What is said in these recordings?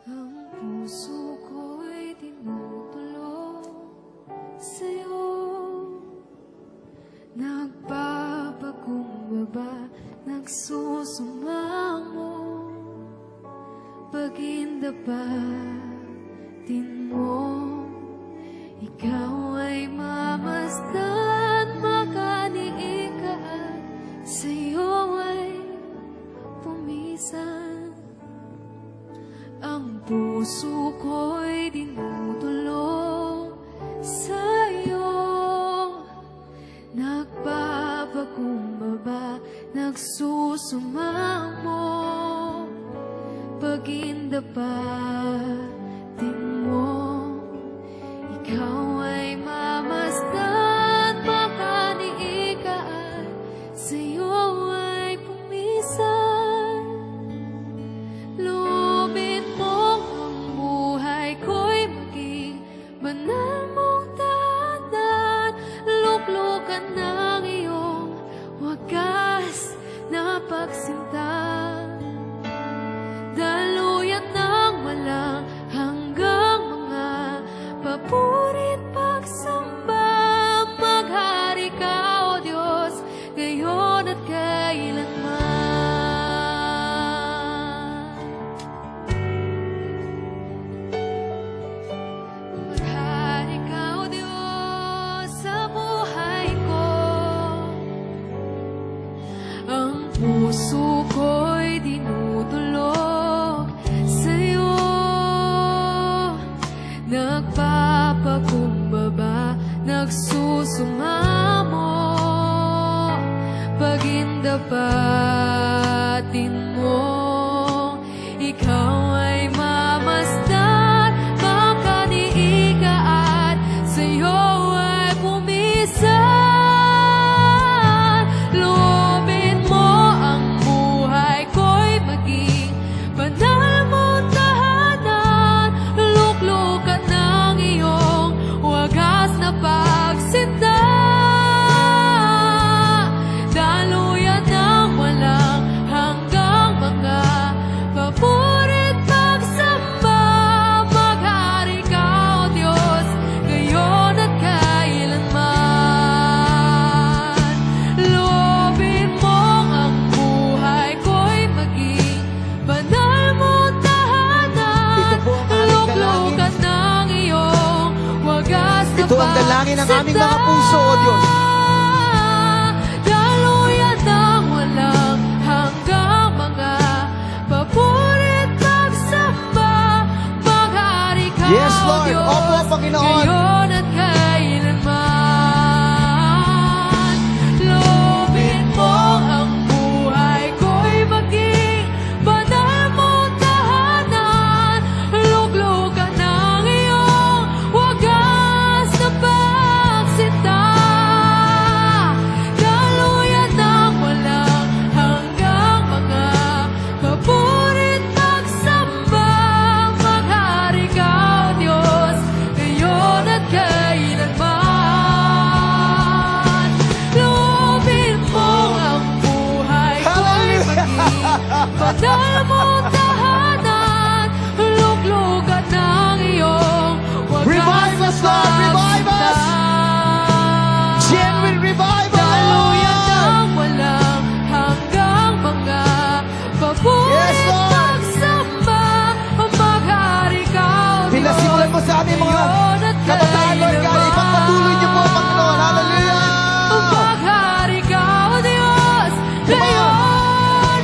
Ang puso ko'y tinutulog sa'yo. Nagpapakumbaba, nagsusumamo. Pagindapatin mo, ikaw ay mamasdan, makaniig ka at sa'yo ay pumisan. Ang puso ko'y dinudulog sa'yo. Nagpapakumbaba, nagsusumamo. Pagindapatin mo, ikaw ay mamasdan, makaniig ka at sa'yo ay pumisan. Loobin mo ang buhay ko'y maging banal mong tahanan. Luklukan ng iyong wagas na pagsinta. Daluyan ng walang hanggang mga papurit pagsamba. Maghari ka, O Diyos, ngayon at kailanman. Maghari ka, O Diyos, sa buhay ko. Ang puso ko'y dinudulog sa'yo. Nagpapakumbaba, nagsusumamo. Pagindapatin mo, ikaw ay mamasdan, makaniig ka at sa'yo ay pumisan. Loobin mo ang buhay ko'y maging banal mong tahanan. Luklukan ng iyong wagas na pagsinta. Daluyan ng walang hanggang mga papurit pagsamba. Maghari ka, O Diyos, ngayon at kailanman. Loobin mo ang buhay ko'y maging banal mong tahanan. Luklukan ng iyong wagas na Ito ang dalangin ng aming mga puso, O Diyos. Daluyan ng walang hanggang mga papurit pagsamba. Maghari ka, Yes, O Lord. Diyos, Opo, Panginoon. ngayon at kailanman. Loobin mo ang buhay ko'y maging banal mong tahanan. Luklukan ng iyong wagas na pagsinta. Daluyan ng walang hanggang mga papurit pagsamba. Maghari ka, O Diyos, ngayon at kailanman. Loobin mo ang buhay ko'y maging banal mong tahanan. Luklukan ng iyong wagas Revive us, na Lord. Revive us. pagsinta. Genuine revival. Daluyan ng walang hanggang mga papurit Yes, Lord. pagsamba. Maghari ka, O Diyos, Pinasimulan mo sa aming mga ngayon at kabataan, Lord God. kailanman. Ipagpatuloy niyo po, Panginoon. Hallelujah. Maghari ka, O Diyos, Come on. ngayon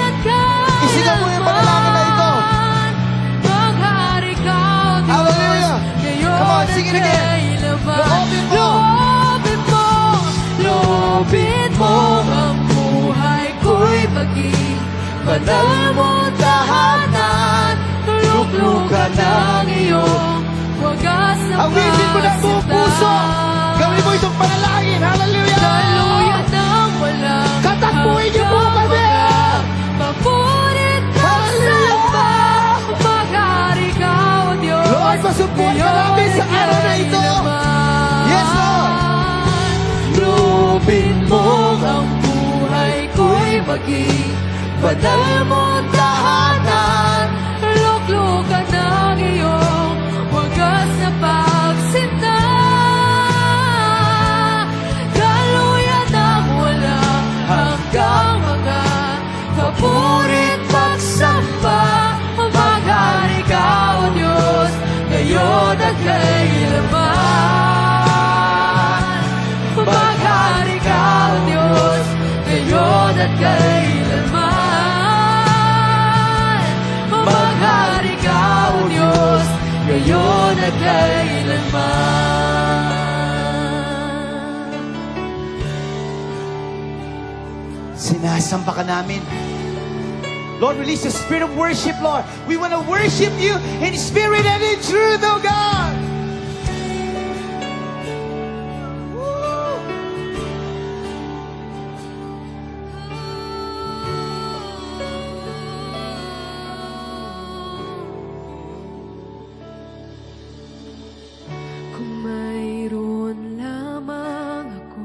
at kailanman. Isigaw mo yung panalangin na ito. Maghari ka, O Diyos, Hallelujah. ngayon Come on, at sing it again. kailanman. Loobin mo. Loobin mo ang buhay ko'y maging banal mong tahanan. Luklukan ng iyong wagas na Awitin mo ng buong puso. Gawin mo itong panalangin. Hallelujah. Daluyan ng walang Katakbuhin niyo po kami. papurit pagsamba. Maghari ka, O Diyos, Lord, masupport ka namin sa araw na ito. Yes, Lord. Loobin mo ang buhay ko'y maging banal mong tahanan. Luklukan ng at kailanman. Sinasamba ka namin. Lord, release the spirit of worship, Lord. We want to worship you in spirit and in truth, oh God. Woo. Kung mayroon lamang ako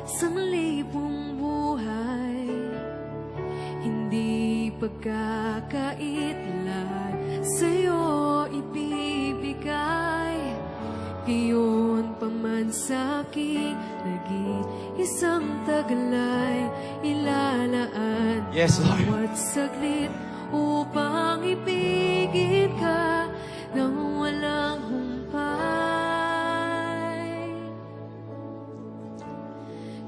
sa libong buhay, hindi pagkakaitlan sa'yo ibibigay. Gayon pa man sa'king nag-iisang taglay, ilalaan Yes, Lord. bawat saglit upang ibigin ka nang walang humpay.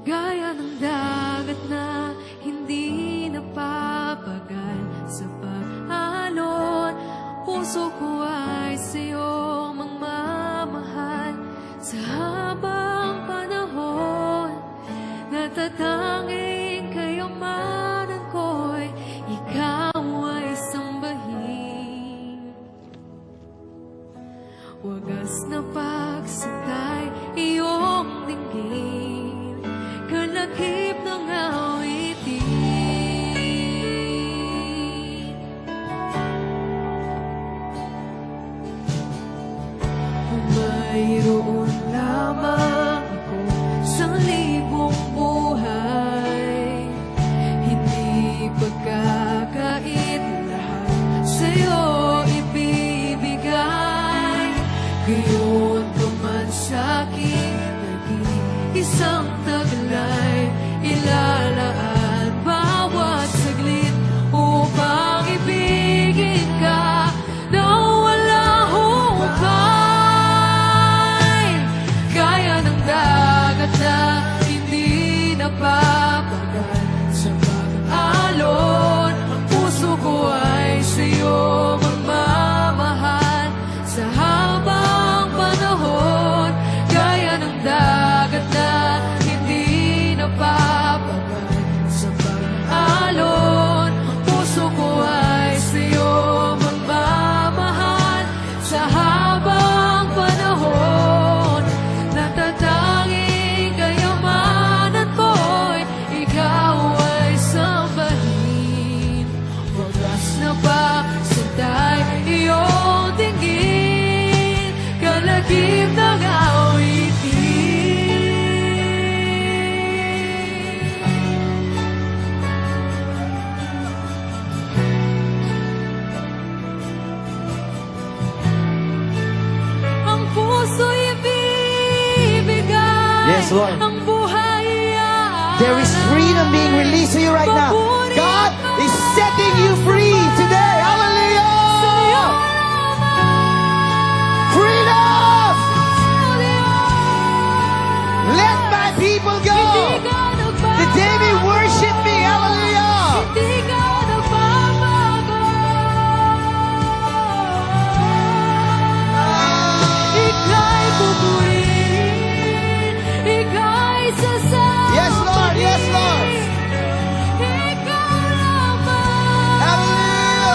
Gaya ng dagat na hindi napapagal sa pag-alon, puso ko ay sa'yo magmamahal. Sa habang panahon, natatanging kayamanan ko'y ikaw ay sambahin. Wagas na pagsitay iyong dinggin, kalakip ng awitin. Kung mayroon lamang ako sa libong buhay, hindi pagkakait lahat sa'yo ibibigay. Gayon pa man sa'king nag-iisang taglay, ilalaan bawat saglit upang ibigin ka nang walang humpay. Gaya ng dagat na hindi napapagal sa pag-alon, ang puso ko ay sa'yo magmamahal. Sa habang panahon, gaya ng dagat na hindi napapagal sa pag-alon, ang puso ko ay sa'yo magmamahal. Sa habang panahon, natatanging kayamanan ko'y ikaw ay sambahin. Wagas na pagsintay iyong tingin, kalagip ng awitin. Ang puso'y ibibigay, Yes, Lord. ang buhay ay There is freedom being released to you right now. God is setting you free today. Hallelujah! Freedom! Let my people go. The day we worship me. Hallelujah! Hindi ka nagbabago. Ika'y pupurihin, ika'y sasabihin. Yes, Lord. Yes, Lord. Ikaw lamang. Hallelujah!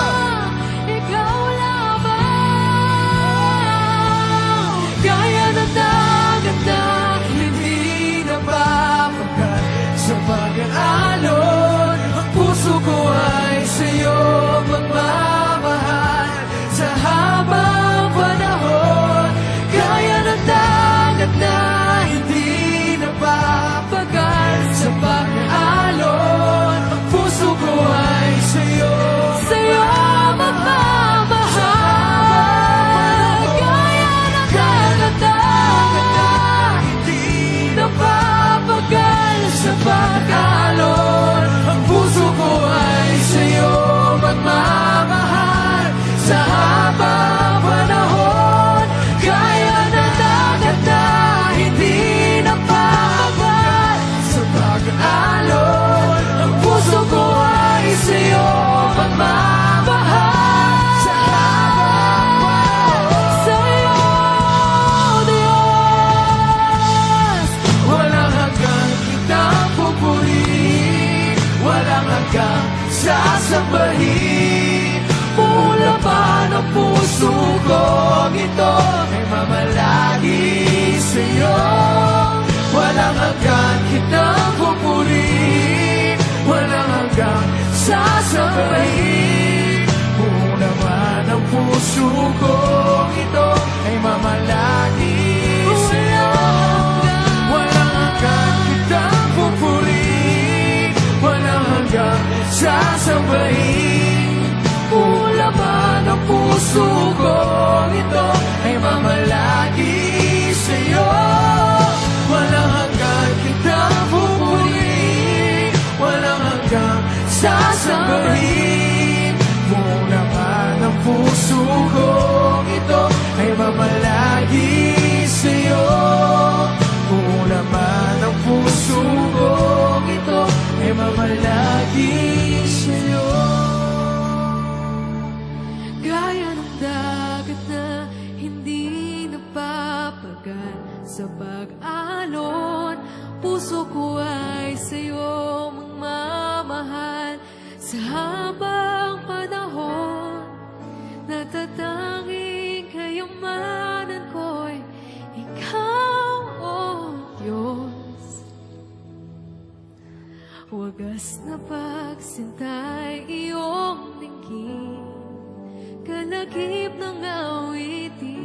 ito ay mamalagi sa'yo. Walang hanggan kitang pupurihin, walang hanggang sasabayin. Buong naman ang puso ko, ito ay mamalagi sa'yo. Walang hanggan kitang pupurihin, walang hanggang sasabayin. Buong laman ang puso ko, ito ay mamalagi sa'yo. Walang hanggan kitang pupurihin, walang hanggang sasabayin. Buong naman ang puso ko, ito ay mamalagi sa'yo. Buong naman ang puso ko, ito ay mamalagi sa'yo. Gaya ng dagat na hindi napapagal sa pag-alon, puso ko ay sa'yo magmamahal. Sa habang panahon, natatanging kayamanan ko'y ikaw, O Diyos. Wagas na pagsintay iyong tingin, kalagip ng awitin.